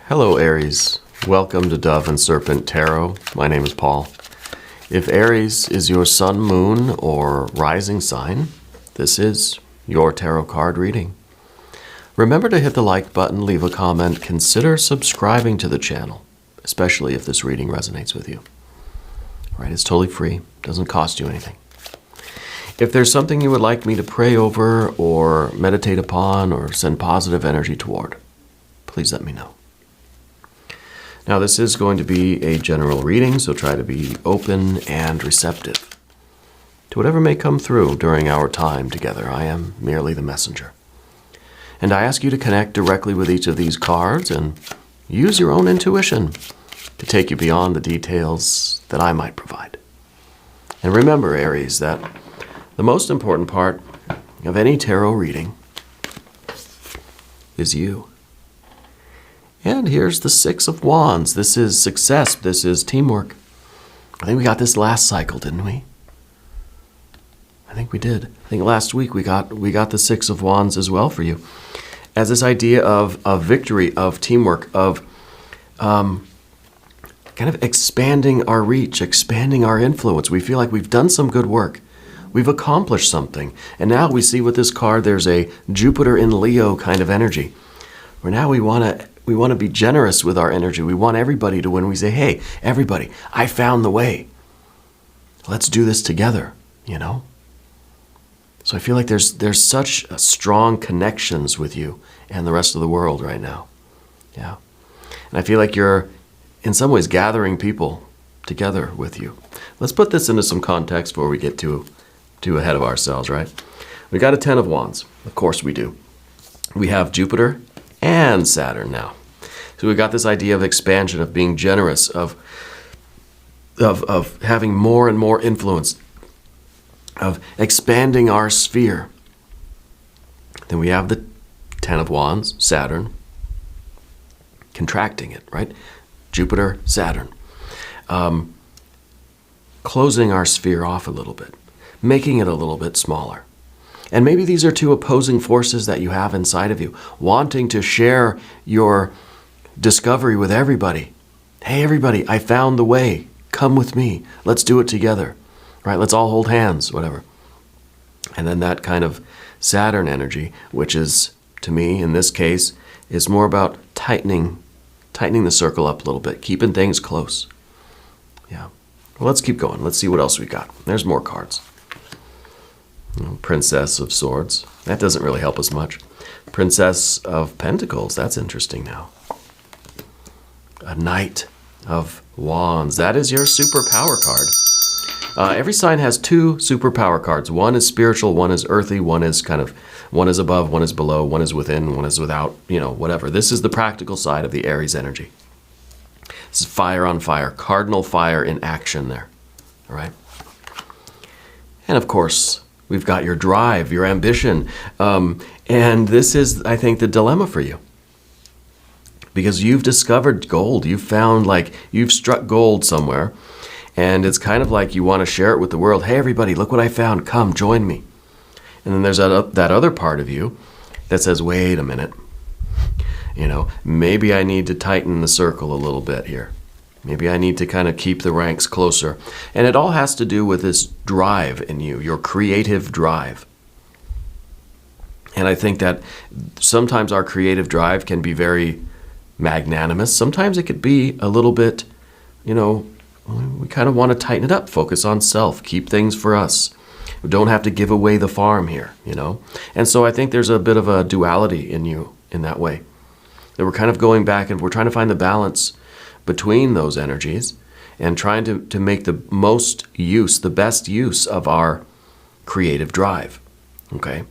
Hello Aries, welcome to Dove and Serpent Tarot. My name is Paul. If Aries is your sun, moon, or rising sign, this is your tarot card reading. Remember to hit the like button, leave a comment, consider subscribing to the channel, especially if this reading resonates with you. Right, it's totally free, doesn't cost you anything. If there's something you would like me to pray over or meditate upon or send positive energy toward, please let me know. Now, this is going to be a general reading, so try to be open and receptive to whatever may come through during our time together. I am merely the messenger. And I ask you to connect directly with each of these cards and use your own intuition to take you beyond the details that I might provide. And remember, Aries, that the most important part of any tarot reading is you. And here's the Six of Wands. This is success. This is teamwork. I think we got this last cycle, didn't we? I think we did. I think last week we got the Six of Wands as well for you. As this idea of victory, of teamwork, of kind of expanding our reach, expanding our influence. We feel like we've done some good work. We've accomplished something. And now we see with this card there's a Jupiter in Leo kind of energy. Where now we want to be generous with our energy. We want everybody to win. We say, hey, everybody, I found the way. Let's do this together, you know? So I feel like there's such strong connections with you and the rest of the world right now. Yeah. And I feel like you're, in some ways, gathering people together with you. Let's put this into some context before we get too ahead of ourselves, right? We got a Ten of Wands. Of course we do. We have Jupiter and Saturn now. So we've got this idea of expansion, of being generous, of having more and more influence, of expanding our sphere. Then we have the Ten of Wands, Saturn, contracting it, right? Jupiter, Saturn. Closing our sphere off a little bit, making it a little bit smaller. And maybe these are two opposing forces that you have inside of you, wanting to share your discovery with everybody. Hey, everybody, I found the way. Come with me. Let's do it together. Right? Let's all hold hands, whatever. And then that kind of Saturn energy, which is, to me, in this case, is more about tightening the circle up a little bit, keeping things close. Yeah. Well, let's keep going. Let's see what else we got. There's more cards. Princess of Swords. That doesn't really help us much. Princess of Pentacles. That's interesting now. A Knight of Wands. That is your superpower card. Every sign has two superpower cards. One is spiritual, one is earthly, one is above, one is below, one is within, one is without, whatever. This is the practical side of the Aries energy. This is fire on fire, cardinal fire in action there. All right? And of course, we've got your drive, your ambition. And this is, I think, the dilemma for you. Because you've discovered gold. You've found, you've struck gold somewhere. And it's kind of like you want to share it with the world. Hey, everybody, look what I found. Come, join me. And then there's that other part of you that says, wait a minute. Maybe I need to tighten the circle a little bit here. Maybe I need to kind of keep the ranks closer. And it all has to do with this drive in you, your creative drive. And I think that sometimes our creative drive can be very magnanimous. Sometimes it could be a little bit, we kind of want to tighten it up, focus on self, keep things for us. We don't have to give away the farm here, And so I think there's a bit of a duality in you in that way. That we're kind of going back and we're trying to find the balance between those energies and trying to make the best use of our creative drive. Okay?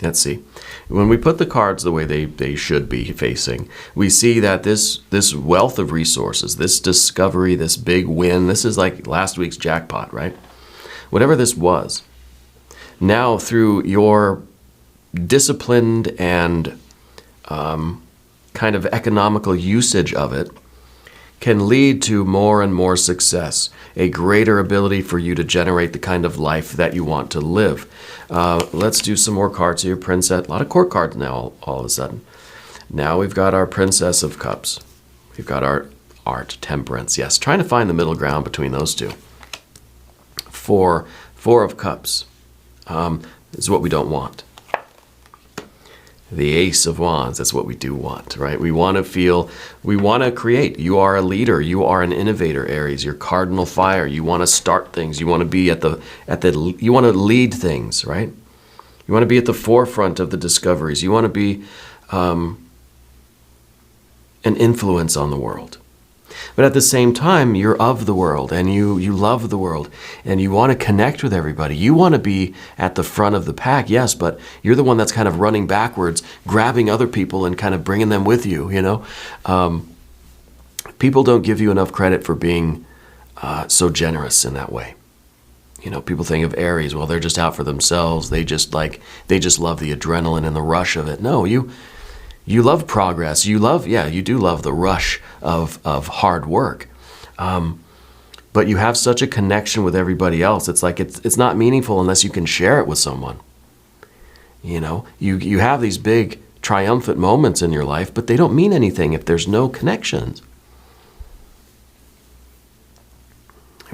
Let's see. When we put the cards the way they should be facing, we see that this wealth of resources, this discovery, this big win, this is like last week's jackpot, right? Whatever this was, now through your disciplined and kind of economical usage of it, can lead to more and more success, a greater ability for you to generate the kind of life that you want to live. Let's do some more cards here. Princess, a lot of court cards now all of a sudden. Now we've got our Princess of Cups. We've got our Art, Temperance. Yes, trying to find the middle ground between those two. Four of Cups is what we don't want. The Ace of Wands, that's what we do want, right? We want to create. You are a leader. You are an innovator, Aries. You're cardinal fire. You want to start things. You want to be you want to lead things, right? You want to be at the forefront of the discoveries. You want to be an influence on the world. But at the same time, you're of the world, and you love the world, and you want to connect with everybody. You want to be at the front of the pack, yes, but you're the one that's kind of running backwards, grabbing other people and kind of bringing them with you, you know? People don't give you enough credit for being so generous in that way. You know, people think of Aries, well, they're just out for themselves. They just love the adrenaline and the rush of it. No, you love progress. You do love the rush of hard work. But you have such a connection with everybody else. It's like it's not meaningful unless you can share it with someone. You know, you have these big triumphant moments in your life, but they don't mean anything if there's no connections.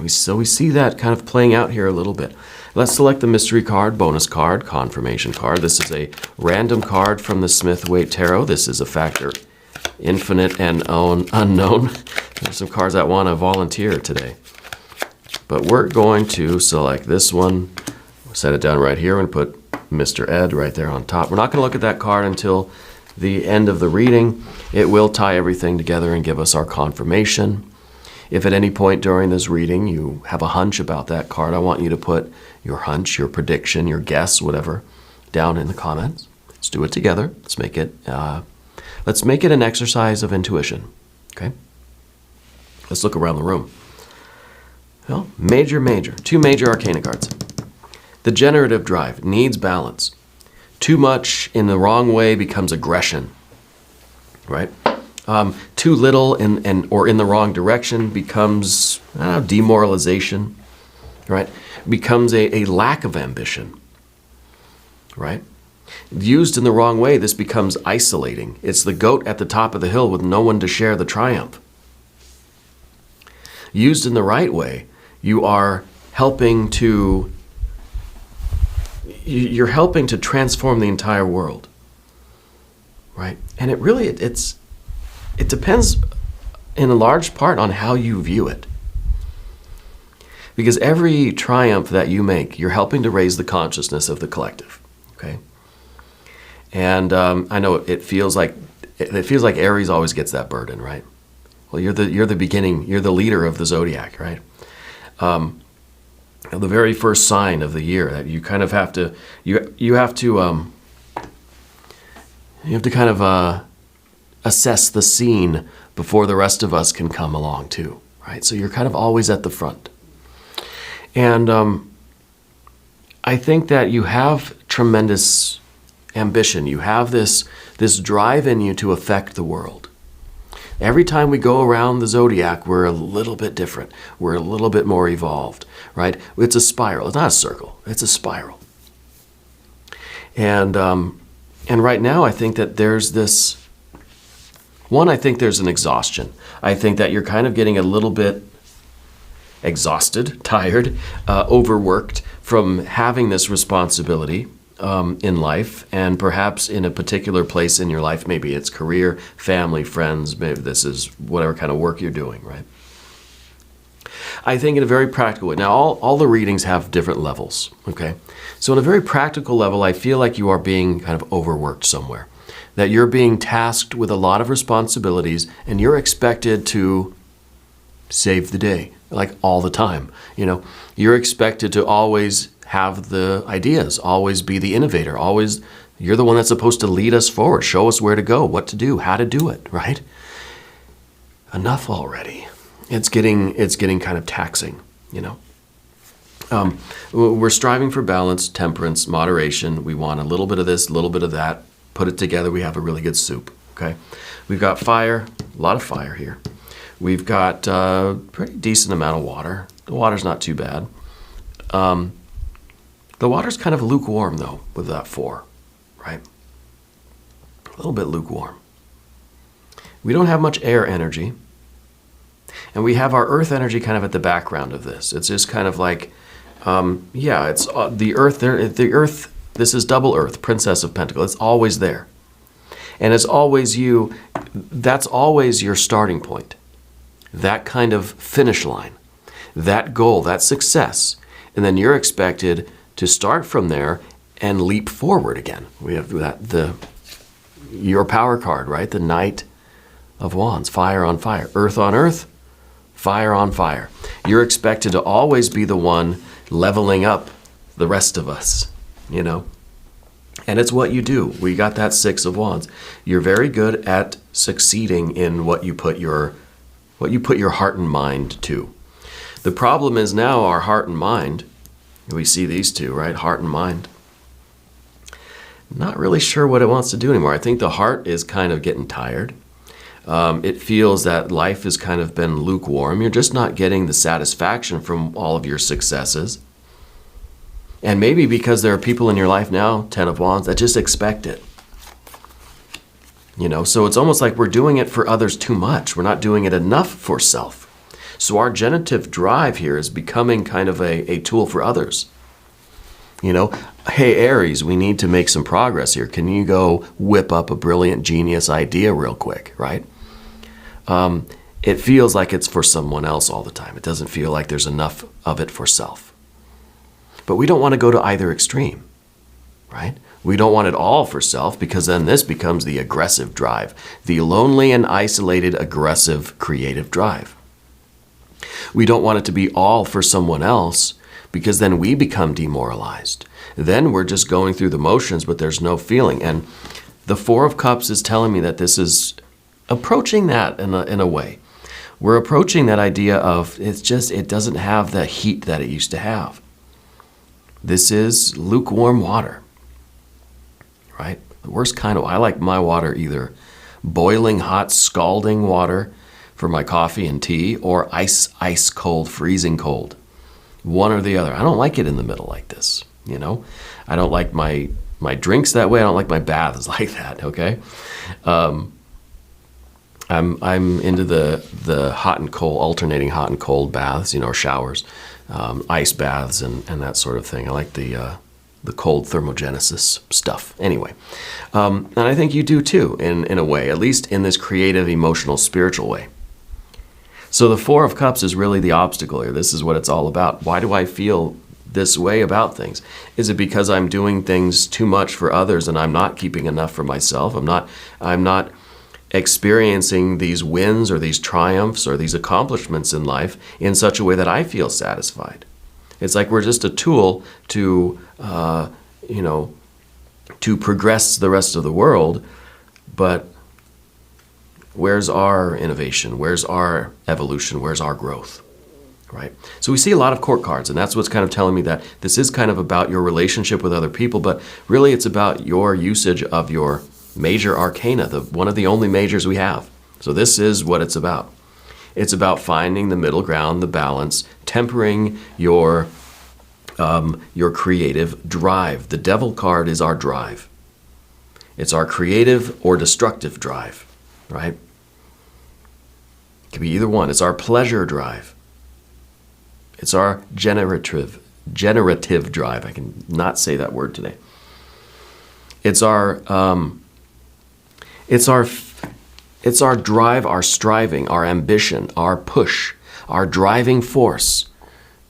So we see that kind of playing out here a little bit. Let's select the mystery card, bonus card, confirmation card. This is a random card from the Smith-Waite Tarot. This is a factor infinite and unknown. There's some cards that want to volunteer today. But we're going to select this one, set it down right here, and put Mr. Ed right there on top. We're not going to look at that card until the end of the reading. It will tie everything together and give us our confirmation. If at any point during this reading you have a hunch about that card, I want you to put your hunch, your prediction, your guess, whatever, down in the comments. Let's do it together. Let's make it an exercise of intuition. Okay? Let's look around the room. Well, two major arcana cards. The generative drive needs balance. Too much in the wrong way becomes aggression, right? Too little or in the wrong direction becomes demoralization, right? Becomes a lack of ambition, right? Used in the wrong way, this becomes isolating. It's the goat at the top of the hill with no one to share the triumph. Used in the right way, you're helping to transform the entire world, right? And it depends in a large part on how you view it. Because every triumph that you make, you're helping to raise the consciousness of the collective, okay? And I know it feels like Aries always gets that burden, right? Well, you're the beginning, you're the leader of the zodiac, right? The very first sign of the year that you kind of have to kind of assess the scene before the rest of us can come along too, right? So you're kind of always at the front. And I think that you have tremendous ambition. You have this drive in you to affect the world. Every time we go around the zodiac, we're a little bit different. We're a little bit more evolved, right? It's a spiral. It's not a circle. It's a spiral. And right now, I think that there's this. One, I think there's an exhaustion. I think that you're kind of getting a little bit exhausted, tired, overworked from having this responsibility in life, and perhaps in a particular place in your life. Maybe it's career, family, friends, maybe this is whatever kind of work you're doing, right? I think in a very practical way. Now, all the readings have different levels, okay? So in a very practical level, I feel like you are being kind of overworked somewhere. That you're being tasked with a lot of responsibilities and you're expected to save the day, like all the time. You know, you're expected to always have the ideas, always be the innovator, always, you're the one that's supposed to lead us forward, show us where to go, what to do, how to do it, right? Enough already. It's getting kind of taxing, you know. We're striving for balance, temperance, moderation. We want a little bit of this, a little bit of that. Put it together, we have a really good soup, okay? We've got fire, a lot of fire here. We've got a pretty decent amount of water. The water's not too bad. The water's kind of lukewarm, though, with that 4, right? A little bit lukewarm. We don't have much air energy. And we have our earth energy kind of at the background of this. It's just kind of like, it's the earth there. The earth, this is double earth, Princess of Pentacles. It's always there. And it's always you. That's always your starting point. That kind of finish line, that goal, that success. And then you're expected to start from there and leap forward again. We have that, your power card, right? The Knight of Wands, fire on fire, earth on earth, fire on fire. You're expected to always be the one leveling up the rest of us, you know? And it's what you do. We got that 6 of Wands. You're very good at succeeding in what you put your heart and mind to. The problem is now our heart and mind, we see these two, right? Heart and mind. Not really sure what it wants to do anymore. I think the heart is kind of getting tired. It feels that life has kind of been lukewarm. You're just not getting the satisfaction from all of your successes. And maybe because there are people in your life now, 10 of Wands, that just expect it. You know, so it's almost like we're doing it for others too much. We're not doing it enough for self. So our generative drive here is becoming kind of a tool for others. You know, hey, Aries, we need to make some progress here. Can you go whip up a brilliant genius idea real quick, right? It feels like it's for someone else all the time. It doesn't feel like there's enough of it for self. But we don't want to go to either extreme, right? We don't want it all for self, because then this becomes the aggressive drive, the lonely and isolated, aggressive, creative drive. We don't want it to be all for someone else, because then we become demoralized. Then we're just going through the motions, but there's no feeling. And the 4 of Cups is telling me that this is approaching that in a way. We're approaching that idea of it doesn't have the heat that it used to have. This is lukewarm water, right? The worst kind of, I like my water either boiling hot, scalding water for my coffee and tea, or ice cold, freezing cold. One or the other. I don't like it in the middle like this, you know? I don't like my drinks that way. I don't like my baths like that, okay? I'm into the hot and cold, alternating hot and cold baths, you know, or showers, ice baths and that sort of thing. I like the cold thermogenesis stuff. Anyway, and I think you do too, in a way, at least in this creative, emotional, spiritual way. So the 4 of Cups is really the obstacle here. This is what it's all about. Why do I feel this way about things? Is it because I'm doing things too much for others and I'm not keeping enough for myself? I'm not experiencing these wins or these triumphs or these accomplishments in life in such a way that I feel satisfied. It's like we're just a tool to, to progress the rest of the world, but where's our innovation? Where's our evolution? Where's our growth? Right? So we see a lot of court cards, and that's what's kind of telling me that this is kind of about your relationship with other people, but really it's about your usage of your major arcana, one of the only majors we have. So this is what it's about. It's about finding the middle ground, the balance, tempering your creative drive. The Devil card is our drive. It's our creative or destructive drive, right? It can be either one. It's our pleasure drive. It's our generative drive. I can not say that word today. It's our drive, our striving, our ambition, our push, our driving force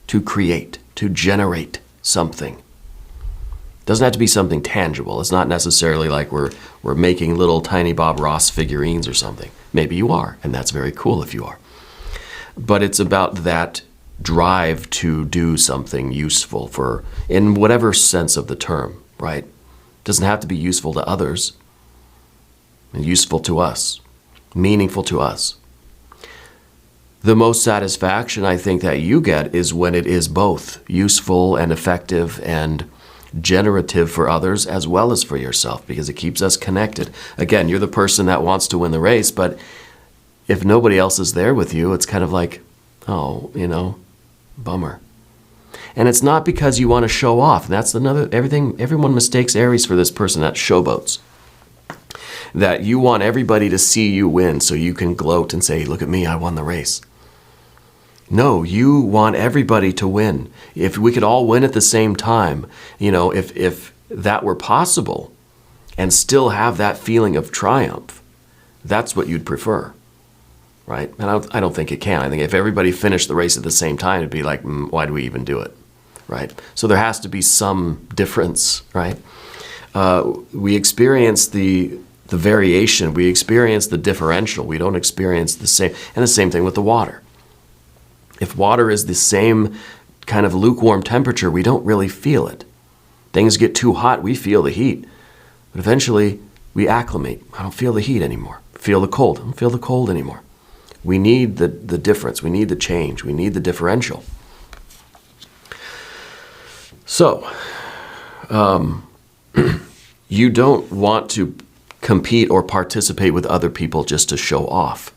to create, to generate something. It doesn't have to be something tangible. It's not necessarily like we're making little tiny Bob Ross figurines or something. Maybe you are, and that's very cool if you are. But it's about that drive to do something useful in whatever sense of the term, right? It doesn't have to be useful to others. Useful to us, meaningful to us. The most satisfaction I think that you get is when it is both useful and effective and generative for others as well as for yourself, because it keeps us connected. Again, you're the person that wants to win the race, but if nobody else is there with you, it's kind of like, oh, bummer. And it's not because you want to show off. That's everyone mistakes Aries for this person that showboats. That you want everybody to see you win so you can gloat and say, look at me, I won the race. No, you want everybody to win. If we could all win at the same time, if that were possible and still have that feeling of triumph, that's what you'd prefer. Right? And I don't think it can. I think if everybody finished the race at the same time, it'd be like, why do we even do it? Right? So there has to be some difference, right? We experience the variation. We experience the differential. We don't experience the same. And the same thing with the water. If water is the same kind of lukewarm temperature, we don't really feel it. Things get too hot, we feel the heat. But eventually, we acclimate. I don't feel the heat anymore. Feel the cold. I don't feel the cold anymore. We need the difference. We need the change. We need the differential. So, you don't want to compete or participate with other people just to show off.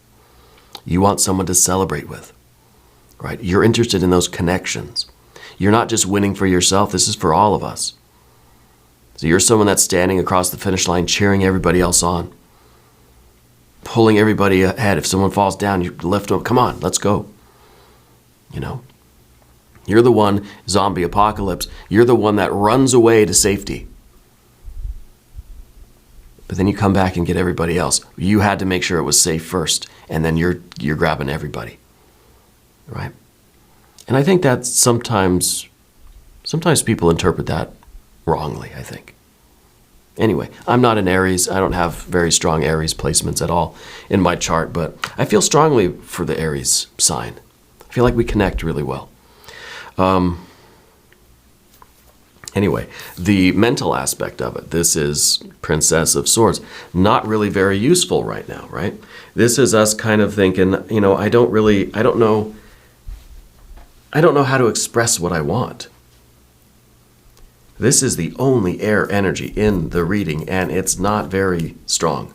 You want someone to celebrate with, right? You're interested in those connections. You're not just winning for yourself. This is for all of us. So you're someone that's standing across the finish line, cheering everybody else on, pulling everybody ahead. If someone falls down, you lift them up. Come on, let's go. You're the one, zombie apocalypse, you're the one that runs away to safety. But then you come back and get everybody else. You had to make sure it was safe first, and then you're grabbing everybody. Right? And I think that sometimes people interpret that wrongly, I think. Anyway, I'm not an Aries. I don't have very strong Aries placements at all in my chart, but I feel strongly for the Aries sign. I feel like we connect really well. Anyway, the mental aspect of it. This is Princess of Swords. Not really very useful right now, right? This is us kind of thinking, I don't know how to express what I want. This is the only air energy in the reading, and it's not very strong.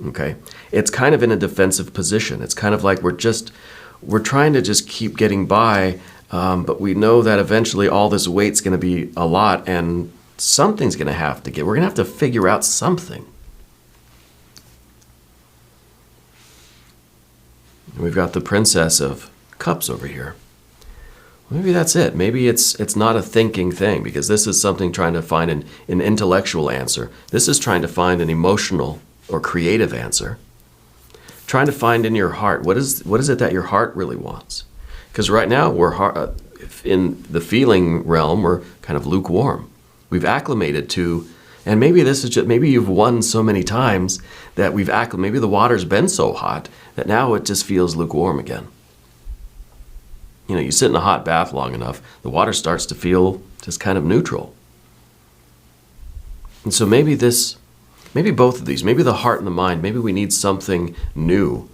Okay? It's kind of in a defensive position. It's kind of like we're trying to just keep getting by, but we know that eventually all this weight's going to be a lot, and something's going to have to give. We're going to have to figure out something. We've got the Princess of Cups over here. Maybe that's it. Maybe it's not a thinking thing, because this is something trying to find an intellectual answer. This is trying to find an emotional or creative answer. Trying to find in your heart, what is it that your heart really wants? Because right now, we're in the feeling realm, we're kind of lukewarm. We've acclimated to, and maybe this is just, maybe you've won so many times that maybe the water's been so hot that now it just feels lukewarm again. You sit in a hot bath long enough, the water starts to feel just kind of neutral. And so maybe both of these, maybe the heart and the mind, maybe we need something new.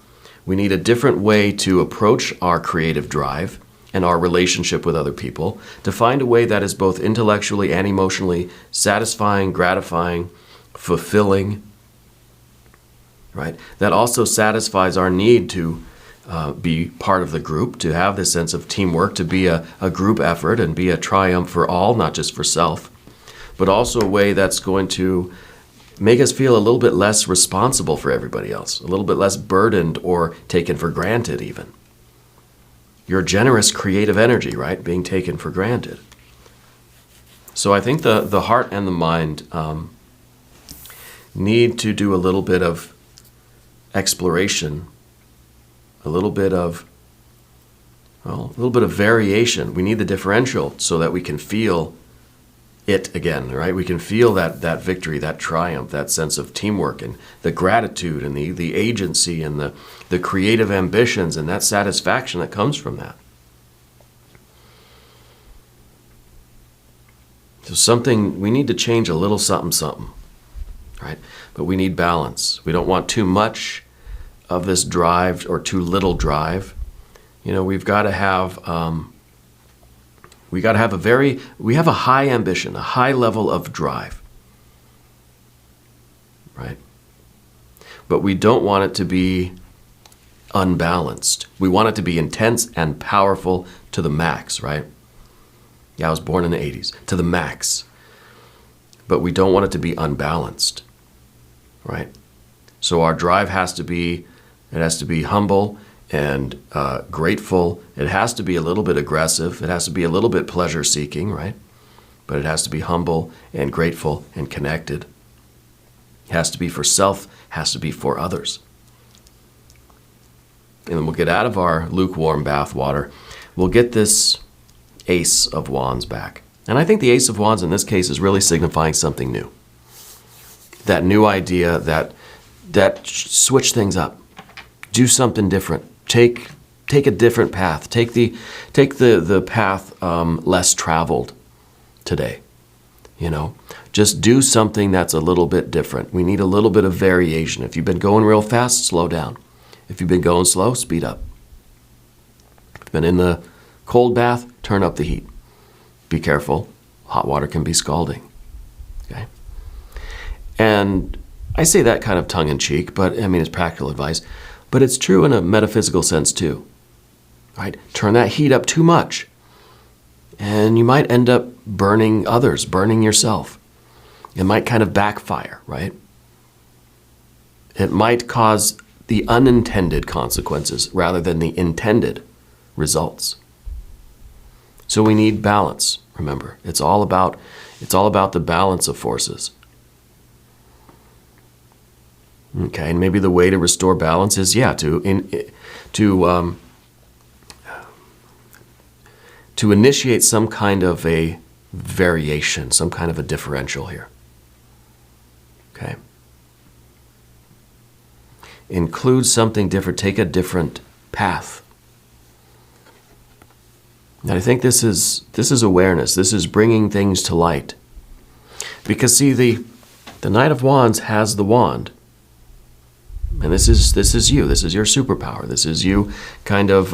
We need a different way to approach our creative drive and our relationship with other people, to find a way that is both intellectually and emotionally satisfying, gratifying, fulfilling, right? That also satisfies our need to be part of the group, to have this sense of teamwork, to be a group effort and be a triumph for all, not just for self, but also a way that's going to make us feel a little bit less responsible for everybody else, a little bit less burdened or taken for granted even. Your generous creative energy, right, being taken for granted. So I think the heart and the mind need to do a little bit of exploration, a little bit of variation. We need the differential so that we can feel it again, right? We can feel that victory, that triumph, that sense of teamwork, and the gratitude and the agency and the creative ambitions and that satisfaction that comes from that. So we need to change a little something, right? But we need balance. We don't want too much of this drive or too little drive. We've got to have we have a high ambition, a high level of drive, right? but we don't want it to be unbalanced. We want it to be intense and powerful to the max, right? Yeah, I was born in the 80s, to the max. But we don't want it to be unbalanced, right? So our drive has to be humble and grateful. It has to be a little bit aggressive. It has to be a little bit pleasure-seeking, right? But it has to be humble and grateful and connected. It has to be for self, has to be for others. And then we'll get out of our lukewarm bath water. We'll get this Ace of Wands back. And I think the Ace of Wands in this case is really signifying something new. That new idea that switch things up. Do something different. Take a different path. Take the path less traveled today. You know, just do something that's a little bit different. We need a little bit of variation. If you've been going real fast, slow down. If you've been going slow, speed up. If you've been in the cold bath, turn up the heat. Be careful. Hot water can be scalding. Okay? And I say that kind of tongue-in-cheek, but I mean, it's practical advice. But it's true in a metaphysical sense too. Right? Turn that heat up too much, and you might end up burning others, burning yourself. It might kind of backfire, right? It might cause the unintended consequences rather than the intended results. So we need balance, remember. It's all about the balance of forces. Okay, and maybe the way to restore balance is, to initiate some kind of a variation, some kind of a differential here. Okay. Include something different, take a different path. And I think this is awareness. This is bringing things to light. Because see, the Knight of Wands has the wand. And this is you. This is your superpower. This is you kind of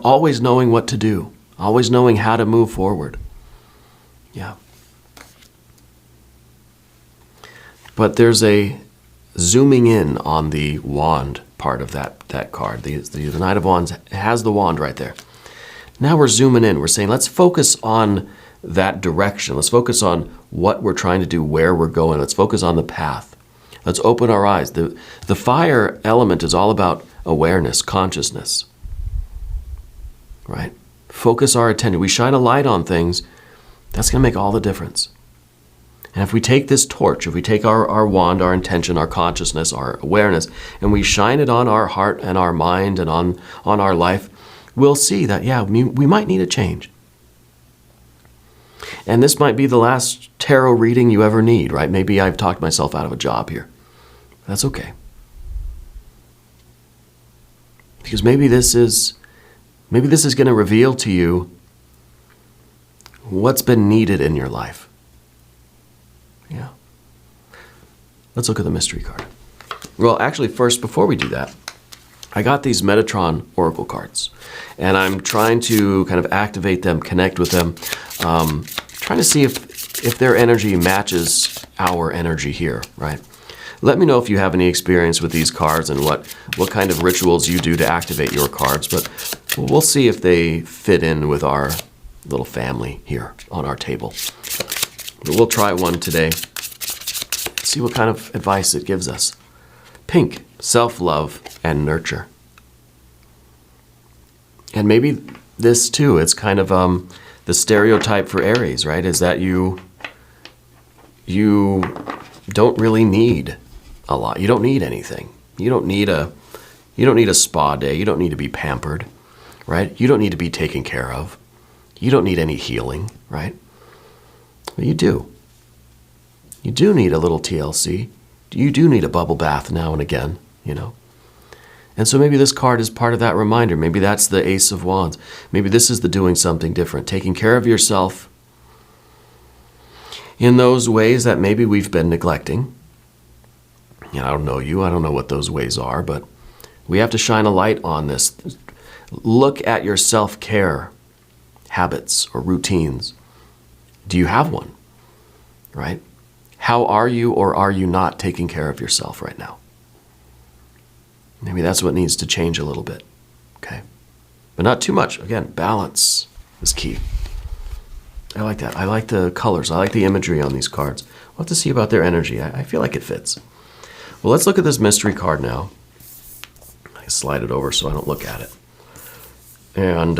always knowing what to do, always knowing how to move forward. Yeah. But there's a zooming in on the wand part of that card. The Knight of Wands has the wand right there. Now we're zooming in. We're saying, let's focus on that direction. Let's focus on what we're trying to do, where we're going. Let's focus on the path. Let's open our eyes. The fire element is all about awareness, consciousness. Right? Focus our attention. We shine a light on things, that's going to make all the difference. And if we take this torch, if we take our wand, our intention, our consciousness, our awareness, and we shine it on our heart and our mind and on our life, we'll see that, we might need a change. And this might be the last tarot reading you ever need, right? Maybe I've talked myself out of a job here. That's okay. Because maybe this is going to reveal to you what's been needed in your life. Yeah. Let's look at the mystery card. Well, actually, first, before we do that, I got these Metatron Oracle cards, and I'm trying to kind of activate them, connect with them, trying to see if their energy matches our energy here, right? Let me know if you have any experience with these cards and what kind of rituals you do to activate your cards, but we'll see if they fit in with our little family here on our table. But we'll try one today, see what kind of advice it gives us. Pink, self-love and nurture. And maybe this too, it's kind of the stereotype for Aries, right? Is that you don't really need a lot. You don't need anything. You don't need a spa day. You don't need to be pampered, right? You don't need to be taken care of. You don't need any healing, right? But you do. You do need a little TLC. You do need a bubble bath now and again, you know. And so maybe this card is part of that reminder. Maybe that's the Ace of Wands. Maybe this is the doing something different, taking care of yourself in those ways that maybe we've been neglecting. And I don't know you, I don't know what those ways are, but we have to shine a light on this. Look at your self-care habits or routines. Do you have one? Right? How are you or are you not taking care of yourself right now? Maybe that's what needs to change a little bit, okay? But not too much. Again, balance is key. I like that. I like the colors. I like the imagery on these cards. We'll have to see about their energy. I feel like it fits. Well, let's look at this mystery card now. I slide it over so I don't look at it. And,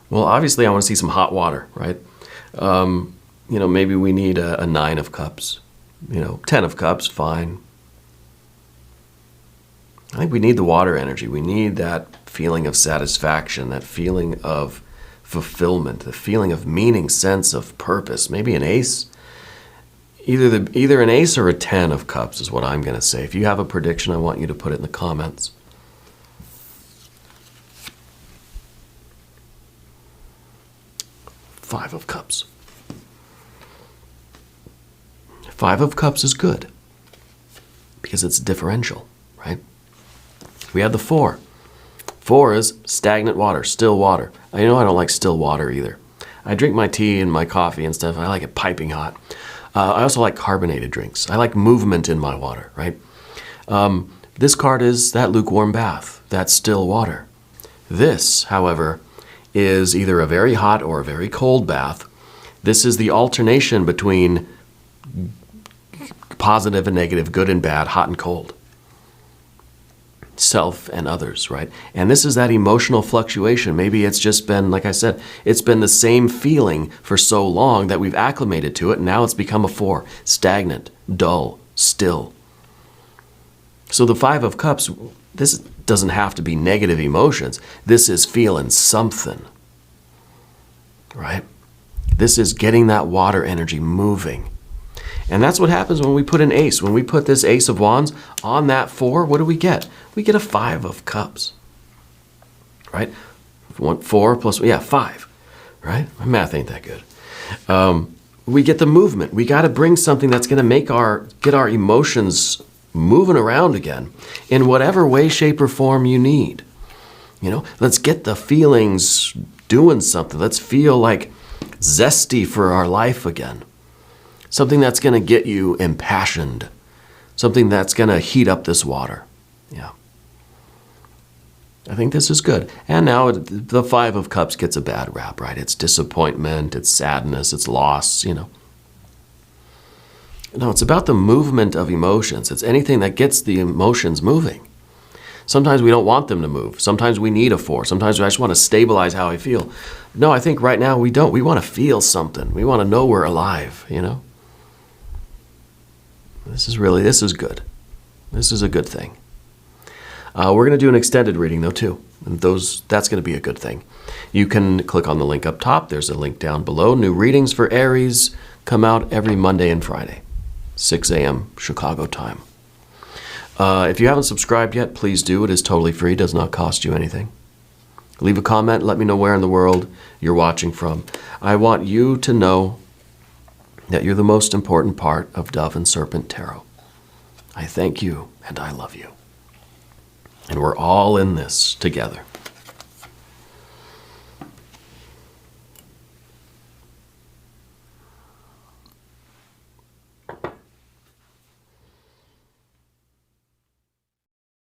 well, obviously I want to see some hot water, right? Maybe we need a 9 of cups. 10 of cups, fine. I think we need the water energy. We need that feeling of satisfaction, that feeling of fulfillment, the feeling of meaning, sense of purpose. Maybe an ace. Either an ace or a 10 of cups is what I'm going to say. If you have a prediction, I want you to put it in the comments. Five of cups. 5 of cups is good because it's differential, right? We have the 4. 4 is stagnant water, still water. I don't like still water either. I drink my tea and my coffee and stuff. I like it piping hot. I also like carbonated drinks. I like movement in my water, right? This card is that lukewarm bath, that still water. This, however, is either a very hot or a very cold bath. This is the alternation between positive and negative, good and bad, hot and cold. Self and others, right? And this is that emotional fluctuation. Maybe it's just been, like I said, it's been the same feeling for so long that we've acclimated to it, and now it's become a 4. Stagnant, dull, still. So the 5 of cups, this doesn't have to be negative emotions. This is feeling something, right? This is getting that water energy moving. And that's what happens when we put an ace. When we put this ace of wands on that 4, what do we get? We get a 5 of cups, right? 4 plus, 5, right? My math ain't that good. We get the movement. We got to bring something that's going to get our emotions moving around again in whatever way, shape, or form you need. Let's get the feelings doing something. Let's feel like zesty for our life again. Something that's going to get you impassioned. Something that's going to heat up this water. Yeah. I think this is good. And now the 5 of cups gets a bad rap, right? It's disappointment, it's sadness, it's loss, No, it's about the movement of emotions. It's anything that gets the emotions moving. Sometimes we don't want them to move. Sometimes we need a 4. Sometimes I just want to stabilize how I feel. No, I think right now we don't. We want to feel something. We want to know we're alive, This is good. This is a good thing. We're going to do an extended reading, though, too. And that's going to be a good thing. You can click on the link up top. There's a link down below. New readings for Aries come out every Monday and Friday, 6 a.m. Chicago time. If you haven't subscribed yet, please do. It is totally free. Does not cost you anything. Leave a comment. Let me know where in the world you're watching from. I want you to know that you're the most important part of Dove and Serpent Tarot. I thank you and I love you. And we're all in this together.